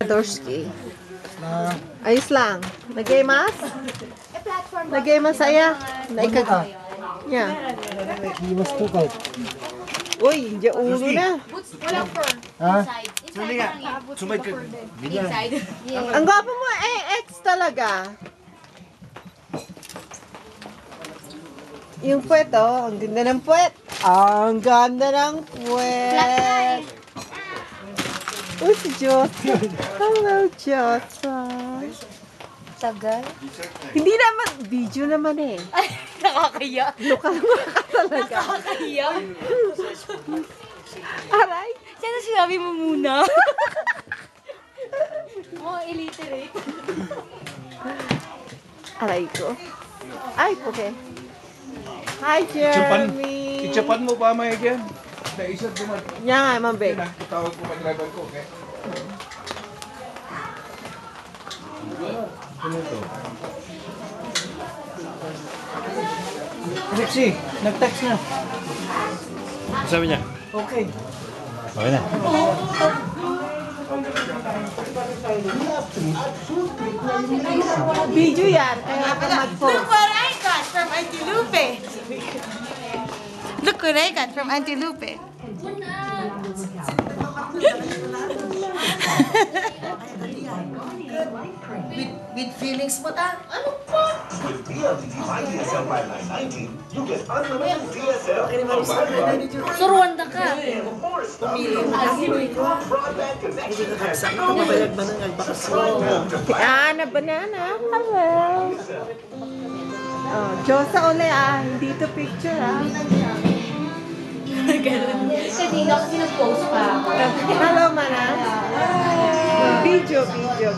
Dorski. Ayos lang. Nag-gamas? Nag-gamas saya? Naikag. Yeah. Iwas tukay. Uy, hindi ulo na. Walang fur. Ha? Inside. Ang gwapo mo, X talaga. Yung puwet, oh. Ang ganda ng puwet. Ang ganda ng puwet. Uy, si Josa. Hello, Josa. Tagal. Hindi naman, video naman eh. Ay, nakakaya. Lokal mo ka talaga. Nakakaya. Aray. Sana sinabi mo muna. Oh, illiterate. Aray ko. Ay, okay. Hi, Jeremy. Ichapan mo pa may yan. Sa isa dumat. Yan nga, mambig. Tawag ko pa driver ko, okay? Ano to? Rixie, nag-text na. Sabi niya? Okay. Okay na. Video yan. Kaya ka mag-post. Look what I got from Auntie Lupe. Look what I got from Auntie Lupe. with feelings mo ta? Ano po? With PLDT My DSL by 990, you get unlimited DSL, a Wi-Fi, Surwanda ka. or broadband connection Ana, banana. Hello. Oh, Josa uli ah. Hindi to picture ah. Kanina kasi nag-post pa. Hello, Manas. Video.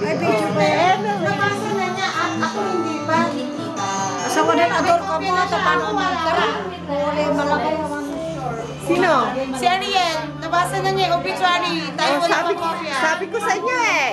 Ay, video pa. Nabasa na niya at ako hindi pa. Sa wala na ador ko mo, sa paano mo tara. Wala malaki naman. Sino? Si Ariel, nabasa na niya yung obituary. Tayo Oh, wala sabi, pa kopya. sabi ko sa inyo eh.